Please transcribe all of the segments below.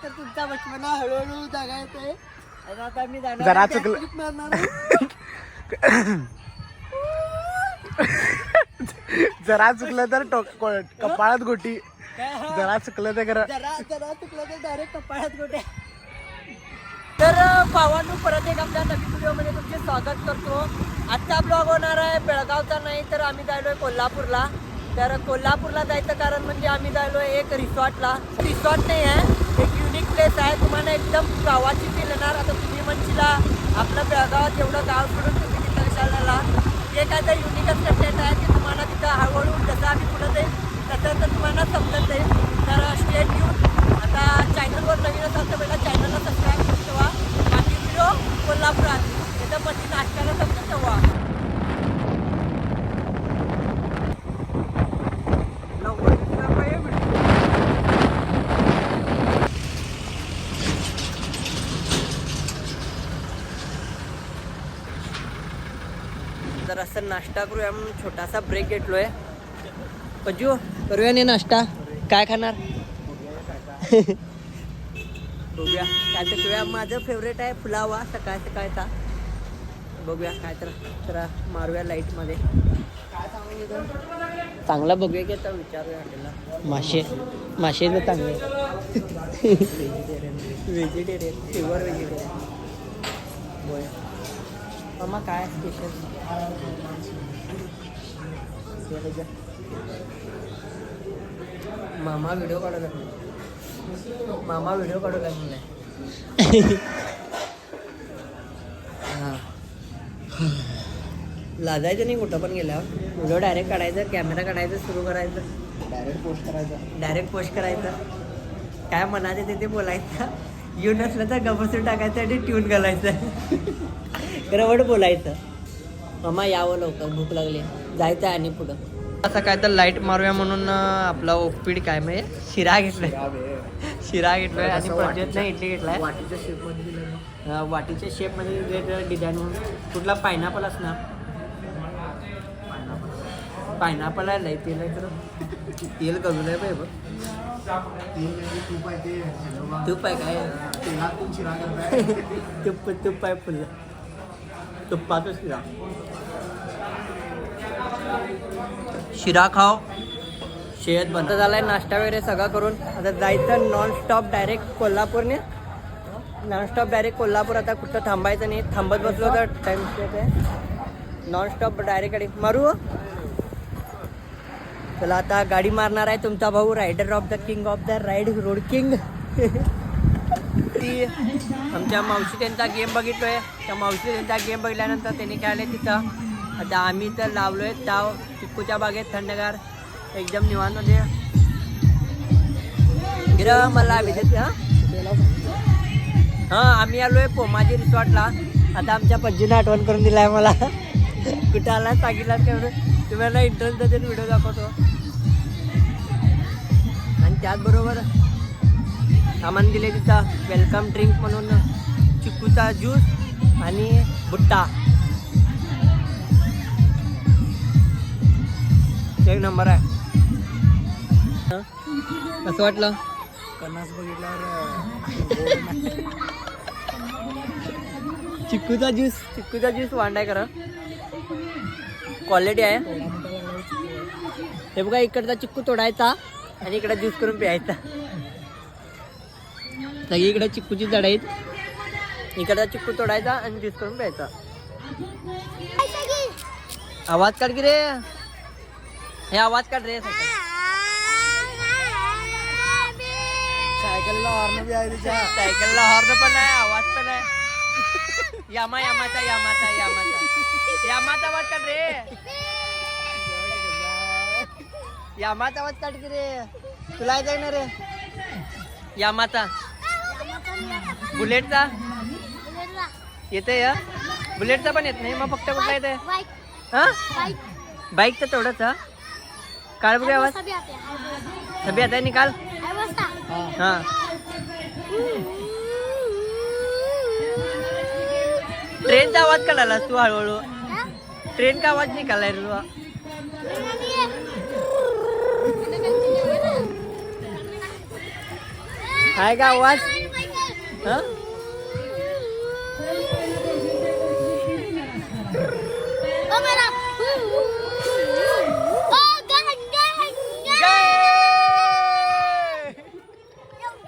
तर तुमचा बचपना हळूहळू जगायचंय. आता मी जरा चुकलं. जरा चुकलं तर कपाळात गोटी. जरा चुकलं तर जरा चुकलं तर डायरेक्ट कपाळात गोट्या. तर भावांनो, परत एक आपल्या नवीन व्हिडिओमध्ये तुमचे स्वागत करतो. आजचा ब्लॉग होणार आहे बेळगावचा नाही तर आम्ही जायलोय कोल्हापूरला. तर कोल्हापूरला जायचं कारण म्हणजे आम्ही जायलोय एक रिसॉर्टला. रिसॉर्ट नाही आहे, एक युनिक प्लेस आहे. तुम्हाला एकदम गावाची फील येणार. आता तुम्ही म्हणशीला आपलं बेळगावात एवढं गाव सोडून तुम्ही तिथं विचारलेला, हे काय तर युनिकच कंटेंट आहे की तुम्हाला तिथं हळूहळू जसं आम्ही पुढं जाईल तसं तर तुम्हाला समजत जाईल. तर स्टे ट्यून. आता चॅनलवर नवीन असाल तर पहिला चॅनलला सबस्क्राईब करून ठेवा. बाकी व्हिडिओ कोल्हापुरात त्याचं पती नाश्त्याला समजत ठेवा. तर असं नाश्ता करूया म्हणून छोटासा ब्रेक घेतलोय. पज्जू करूया नाही नाश्ता, काय खाणार? बघूया काय तर करूया. माझं फेवरेट आहे फुलावा सकाळ सकाळचा. बघूया काय तर जरा मारूया लाईटमध्ये. चांगला बघूया की आता विचारूया आपल्याला. मासे तर चांगले. Vegetarian pure vegetarian. बोय मामा काय स्पेशल? मामा व्हिडिओ काढू मामा व्हिडिओ काढू काय म्हणलाय. हां लाजायचं नाही कुठं पण गेल्यावर. व्हिडिओ डायरेक्ट काढायचं, कॅमेरा काढायचं, सुरू करायचं, डायरेक्ट पोस्ट करायचं. काय म्हणायचं ते बोलायचं. येऊन नसलं तर गबसून टाकायचं आणि ट्यून घालायचं. रवड बोलायचं. मामा यावं लवकर, भूक लागली, जायचं आणि पुढं. असं काय तर लाईट मारूया म्हणून आपला ओपीड काय म्हणजे शिरा घेतलाय. शिरा घेतलाय आणि प्रज्योतने इडली घेतलाय. वाटीच्या शेपमध्ये दिलं. वाटीच्या शेपमध्ये वेगवेगळ्या डिझाईन म्हणून. कुठला पायनॅपल असणार? पायनॅपल आहे. लई तेल आहे तर तेल कमी नाही पाहिजे. तूप आहे काय? तूप आहे फुल. तुपाचा शिरा. शिरा खाव शेत बनत झालाय. नाश्ता वगैरे सगळं करून आता जायचं नॉनस्टॉप डायरेक्ट कोल्हापूरने. Nonstop direct Kolhapur. आता कुठं थांबायचं नाही. थांबत बसलो तर टाइम स्पेट आहे. नॉनस्टॉप डायरेक्ट गाडी मारू. चला आता गाडी मारणार आहे तुमचा भाऊ, rider of the king of the ride, road king. ती आमच्या मावशी त्यांचा गेम बघितलोय. त्या मावशी त्यांचा गेम बघितल्यानंतर त्यांनी खेळले तिथं. आता आम्ही तर लावलोय ताव चिक्कूच्या बागेत थंडगार एकदम निवांतमध्ये. गिरं मला विजेत. हां आम्ही आलोय पोमाजी रिसॉर्टला. आता आमच्या पज्जीने आठवण करून दिलाय मला. कुठं आला सांगितला तेवढं तुम्हाला इंटरेस्ट देऊन व्हिडिओ दाखवतो. आणि त्याचबरोबर सामान दिले तिथं वेलकम ड्रिंक म्हणून चिक्कूचा ज्यूस आणि भुट्टा. एक नंबर आहे. कसं वाटलं? कन्नास बघितल्यावर चिक्कूचा ज्यूस वांडाय करा. क्वालिटी आहे. हे बघा इकडचा चिक्कू तोडायचा आणि इकडे ज्यूस करून प्यायचा. सगळी इकडे चिक्कूची झाड आहेत. इकडचा चिक्कू तोडायचा आणि ज्यूस करून प्यायचा. आवाज काढ की रे. हे आवाज काढ रे. सायकलला हॉर्न बी आहे तिच्या. सायकलला हॉर्न पण आहे, आवाज पण आहे. यामाचा आवाज काढ रे. यामाचा आवाज काढ की रे. तुला येत ना रे यामाचा? बुलेटचा येते या. बुलेटचा पण येत नाही मग फक्त कुठला येते? हा बाईक तर तेवढंच. हा काढ बघा आवाज. सभी आता निकाल. हा ट्रेनचा आवाज काढाला तू हळूहळू. ट्रेन का आवाज निकालाय रे. आहे का आवाज? हा?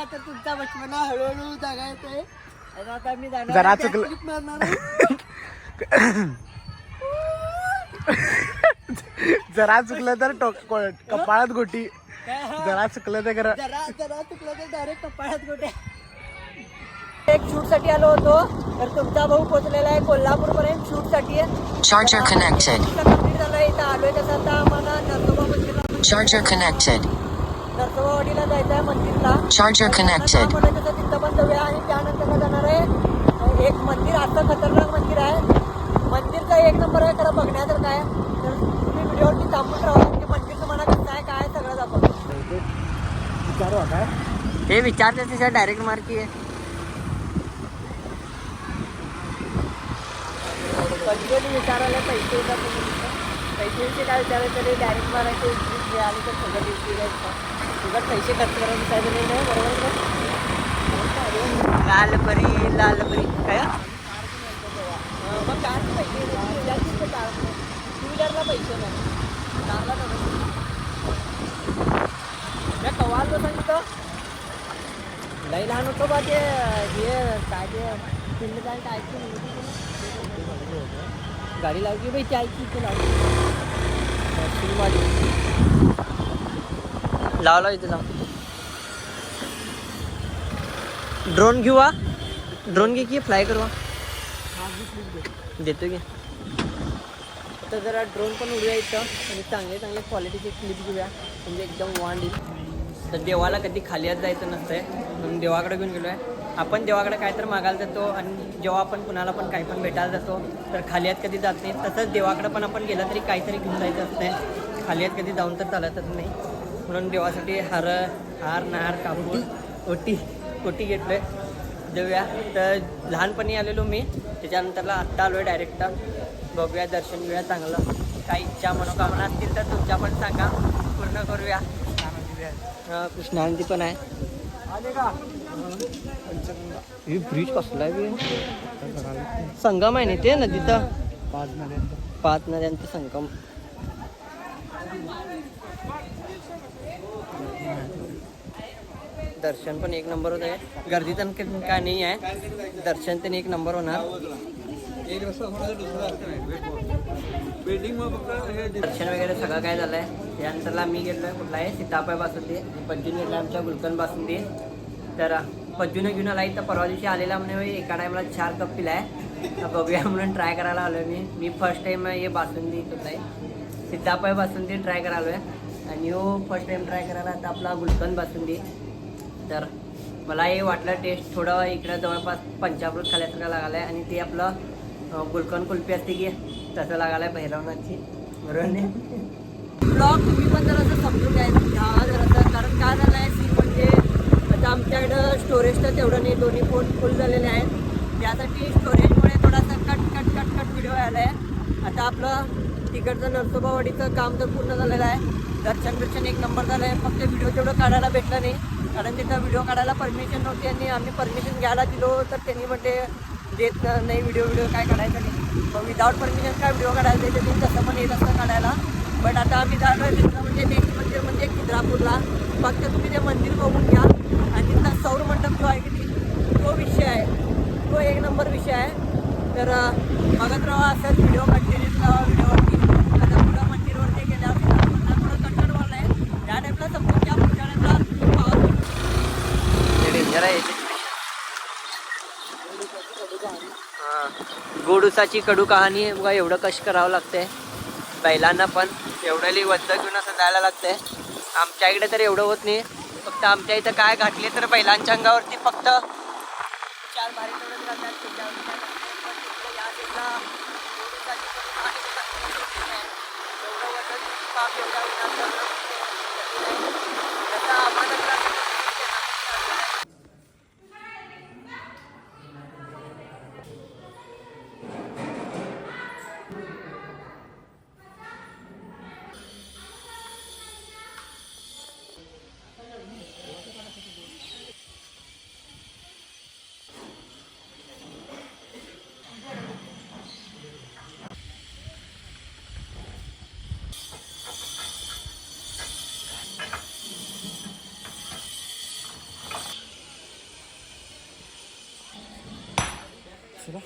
आता तुमचा बचपना हळूहळू जगायचंय. आता मी जरा चुकलं. जरा चुकलं तर कपाळात गोटी. जरा चुकलं तर करा. जरा चुकलं तर डायरेक्ट कपाळात गोट्या. एक शूट साठी आलो होतो, तर तुमचा भाऊ पोहोचलेला आहे कोल्हापूर पर्यंत शूट साठी. Charger connected. कंप्लीट झालं. इथं आलोय तसं आता आम्हाला नरसोबा मंदिरला Charger connected. नरसोबावाडीला जायचं आहे मंदिरला. Charger connected. मला तसं तिथं पण जाऊया आणि त्यानंतर जाणार आहे एक मंदिर. असं खतरनाक मंदिर आहे. मंदिरचा एक नंबर आहे, खरं बघण्यासारखं आहे. तर तुम्ही व्हिडिओवरती थांबून राहा की मंदिर तुम्हाला कसं आहे काय सगळं दाखवतो. विचारू काय हे विचारते तिच्या डायरेक्ट मार्की आहे. कधी विचारायला पैसे येतात. पैसे काय विचारायचं तरी डायरेक्ट मारायचे. जे आले तर सगळं दिवशी सगळं पैसे खर्च करायला विचारलं नाही. बरोबर ना? लाल परी काय मग कारचे पैसे कार टू व्हीलरला पैसे नाही. कारला मी कवाल सांगतो लई लहान होतो बा. ते हे काय ते पिंड काय गाडी लावली बाई ती ऐकी इथे लावला इथे लाव. ड्रोन घेऊ. ड्रोन घे की फ्लाय करू देतो की. तर जरा ड्रोन पण उडूया इथं आणि चांगले क्वालिटीचे क्लिप घेऊया म्हणजे एकदम वांड येईल. तर देवाला कधी खाली जायचं नसतंय म्हणून देवाकडे घेऊन गेलो आहे. आपण देवाकडे काय तर मागायला जातो आणि जेव्हा आपण कुणाला पण काही पण भेटायला जातो तर खाली हात कधी जात नाही. तसंच देवाकडे पण आपण गेलं तरी काहीतरी घेऊन जायचं असतंय. खाली हात कधी जाऊन तर चालतच नाही. म्हणून देवासाठी हार नार कापूर कोटी घेतलोय. देऊया. तर लहानपणी आलेलो मी, त्याच्यानंतरला आत्ता आलो आहे डायरेक्ट. बघूया दर्शन घेऊया चांगलं. काही इच्छा मनोकामना असतील तर तुमच्या पण सांगा, पूर्ण करूया. कृष्णानंदी पण आहे. हे ब्रिज कसला आहे? संगम आहे ना ते नदीचा. 5 नद्यांचा संगम. दर्शन पण एक नंबर होत आहे. गर्दी तर काय नाही आहे. दर्शन पण एक नंबर होणार. दर्शन वगैरे सगळं काय झालं आहे. त्यानंतरला मी गेलो आहे कुठला आहे सीताफळ बासुंदी. पज्जून घेतला आमच्या गुलकंद बासुंदी. तर पज्जून घेऊन आला. इथं परवा दिवशी आलेला म्हणे एका टायमाला 4 कप पिला आहे. बघूया म्हणून ट्राय करायला आलो आहे. मी फर्स्ट टाईम हे बासुंदी कुठला आहे सीताफळ बासुंदी ट्राय करायला आलो आहे. आणि हो फर्स्ट टाईम ट्राय करायला आता आपला गुलकंद बासुंदी. तर मला हे वाटलं टेस्ट थोडं इकडं जवळपास पंचामृत खाल्यासारखं लागायला आहे. आणि ते आपलं गुलकंद कुल्फी असते की तसं लागायला आहे भैरवनाथची. बरोबर नाही? ब्लॉग तुम्ही पण जर असं समजून घ्या जरासं. कारण काय झालं आहे सीन म्हणजे आता आमच्याकडं स्टोरेज तर तेवढं नाही. दोन्ही फोन फुल झालेले आहेत. त्यासाठी स्टोरेजमुळे थोडासा कट व्हिडिओ आला आहे. आता आपलं तिकडचं नरसोबावाडीचं काम तर पूर्ण झालेलं आहे. दर्शन एक नंबर झालं आहे. फक्त व्हिडिओ तेवढं काढायला भेटलं नाही कारण तिथं व्हिडिओ काढायला परमिशन नव्हती. आणि आम्ही परमिशन घ्यायला दिलो तर त्यांनी म्हणजे देत नाही व्हिडिओ काय काढायचा नाही. मग विदाऊट परमिशन काय व्हिडिओ काढायला देते तुम्ही तसं पण येत असतं काढायला. बट आता आम्ही झालो आहे तिथं म्हणजे नेक्स्ट मंदिर म्हणजे खिद्रापूरला. फक्त तुम्ही ते मंदिर बघून घ्या. आणि तिथला सौर मंडप जो आहे की तो विषय आहे. तो एक नंबर विषय आहे. तर बघत राहा असंच व्हिडिओ कंटिन्यू राहा व्हिडिओवरती. आता पुढं मंदिरवरती गेल्यावर पुढं कंटड वाढला आहे. त्या टाईपला समजून घ्या. पुढच्या टाईपला डेंजर आहे. गोडुसाची कडू कहाणी आहे बघा. एवढं कष्ट करावं लागतंय बैलांना पण. एवढ्याली वज्ज घेऊन असं जायला लागतंय. आमच्या इकडे तर एवढं होत नाही. फक्त आमच्या इथं काय घातले तर बैलांच्या अंगावरती फक्त 4 बारी तेवढंच राहतात. या साईडला गोडुसाची कडू कहाणी एवढं वजन पाप एवढा चला